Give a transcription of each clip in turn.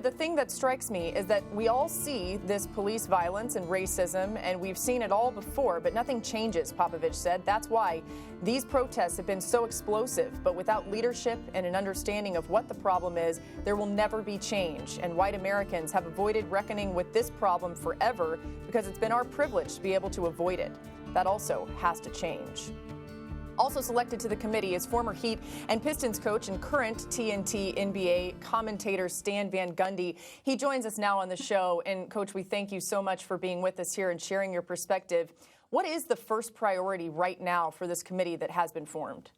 The thing that strikes me is that we all see this police violence and racism, and we've seen it all before, but nothing changes, Popovich said. That's why these protests have been so explosive. But without leadership and an understanding of what the problem is, there will never be change. And white Americans have avoided reckoning with this problem forever because it's been our privilege to be able to avoid it. That also has to change. Also selected to the committee is former Heat and Pistons coach and current TNT NBA commentator Stan Van Gundy. He joins us now on the show. And, Coach, we thank you so much for being with us here and sharing your perspective. What is the first priority right now for this committee that has been formed?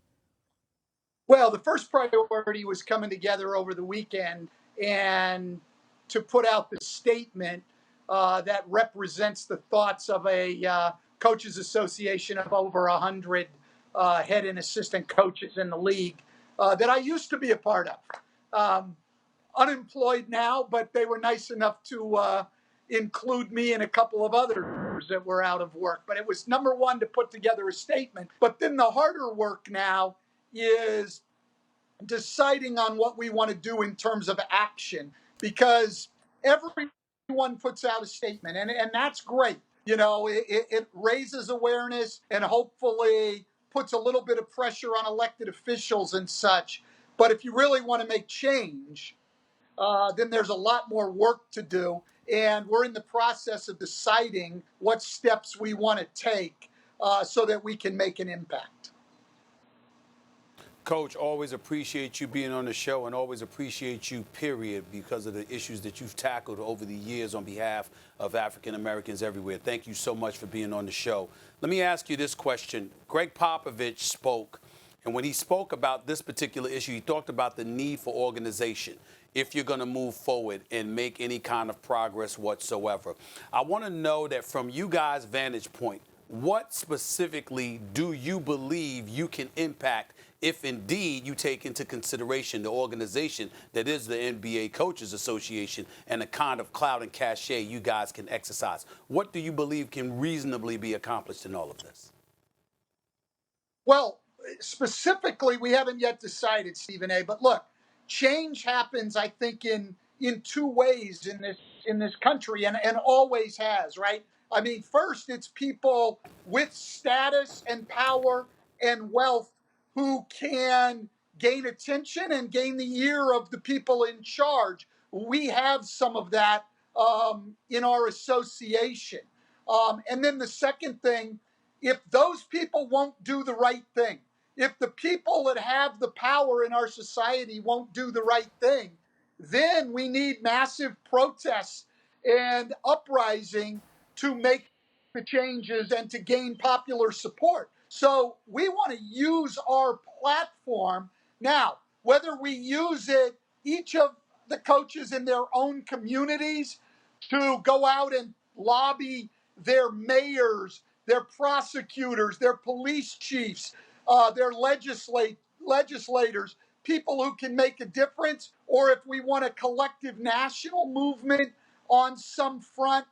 Well, the first priority was coming together over the weekend and to put out the statement that represents the thoughts of a coaches association of over 100 head and assistant coaches in the league that I used to be a part of. Unemployed now, but they were nice enough to include me and a couple of others that were out of work. But it was number one to put together a statement. But then the harder work now is deciding on what we want to do in terms of action, because everyone puts out a statement, and that's great. You know, it raises awareness and hopefully puts a little bit of pressure on elected officials and such. But if you really want to make change, then there's a lot more work to do. And we're in the process of deciding what steps we want to take so that we can make an impact. Coach, always appreciate you being on the show and always appreciate you, period, because of the issues that you've tackled over the years on behalf of African Americans everywhere. Thank you so much for being on the show. Let me ask you this question. Gregg Popovich spoke, and when he spoke about this particular issue, he talked about the need for organization if you're going to move forward and make any kind of progress whatsoever. I want to know that from you guys' vantage point, what specifically do you believe you can impact if indeed you take into consideration the organization that is the NBA Coaches Association and the kind of clout and cachet you guys can exercise? What do you believe can reasonably be accomplished in all of this? Well, specifically, we haven't yet decided, Stephen A. But look, change happens, I think, in two ways in this country, and always has, right? I mean, first, it's people with status and power and wealth who can gain attention and gain the ear of the people in charge. We have some of that in our association. And then the second thing, if those people won't do the right thing, if the people that have the power in our society won't do the right thing, then we need massive protests and uprising to make the changes and to gain popular support. So we want to use our platform. Now, whether we use it, each of the coaches in their own communities to go out and lobby their mayors, their prosecutors, their police chiefs, their legislators, people who can make a difference, or if we want a collective national movement on some front,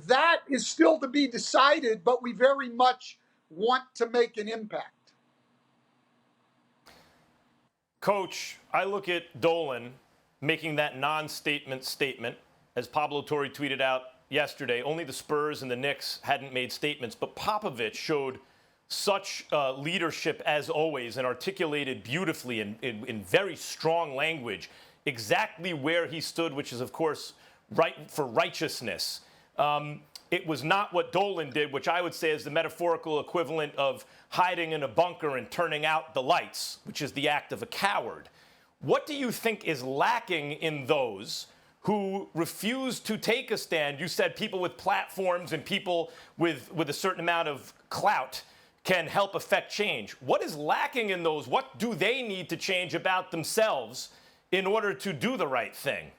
that is still to be decided, but we very much want to make an impact. Coach, I look at Dolan making that non-statement statement. As Pablo Torre tweeted out yesterday, only the Spurs and the Knicks hadn't made statements, but Popovich showed such leadership as always and articulated beautifully in very strong language exactly where he stood, which is, of course, right for righteousness. It was not what Dolan did, which I would say is the metaphorical equivalent of hiding in a bunker and turning out the lights, which is the act of a coward. What do you think is lacking in those who refuse to take a stand? You said people with platforms and people with a certain amount of clout can help affect change. What is lacking in those? What do they need to change about themselves in order to do the right thing?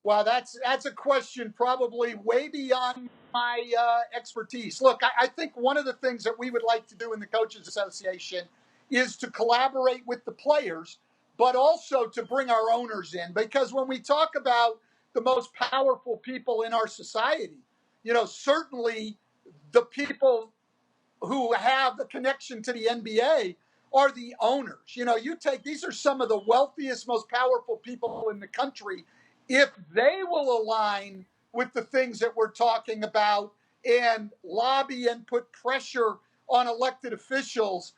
Well, that's a question probably way beyond my expertise. Look, I think one of the things that we would like to do in the Coaches Association is to collaborate with the players, but also to bring our owners in. Because when we talk about the most powerful people in our society, you know, certainly the people who have the connection to the NBA are the owners. You know, these are some of the wealthiest, most powerful people in the country. If they will align with the things that we're talking about and lobby and put pressure on elected officials,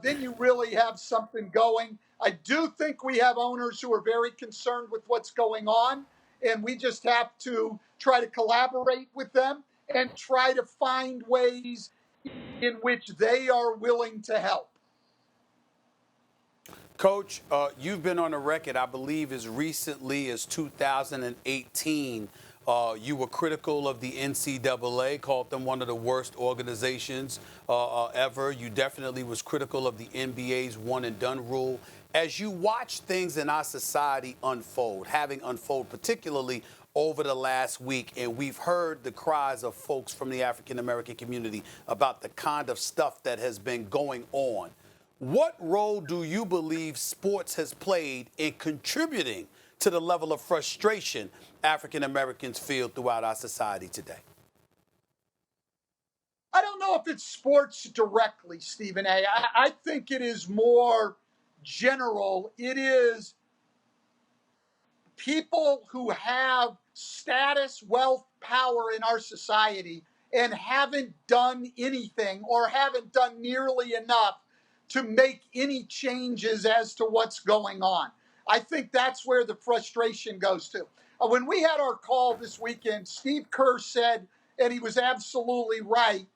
then you really have something going. I do think we have owners who are very concerned with what's going on, and we just have to try to collaborate with them and try to find ways in which they are willing to help. Coach, you've been on the record, I believe, as recently as 2018. You were critical of the NCAA, called them one of the worst organizations ever. You definitely was critical of the NBA's one-and-done rule. As you watch things in our society unfold, having unfold particularly over the last week, and we've heard the cries of folks from the African-American community about the kind of stuff that has been going on. What role do you believe sports has played in contributing to the level of frustration African Americans feel throughout our society today? I don't know if it's sports directly, Stephen A. I think it is more general. It is people who have status, wealth, power in our society and haven't done anything or haven't done nearly enough to make any changes as to what's going on. I think that's where the frustration goes to. When we had our call this weekend, Steve Kerr said, and he was absolutely right,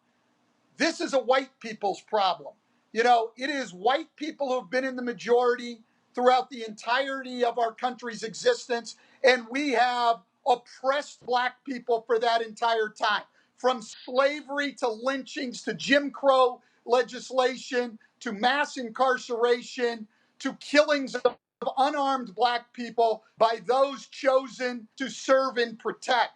this is a white people's problem. You know, it is white people who have been in the majority throughout the entirety of our country's existence, and we have oppressed black people for that entire time. From slavery to lynchings to Jim Crow legislation to mass incarceration to killings of unarmed black people by those chosen to serve and protect.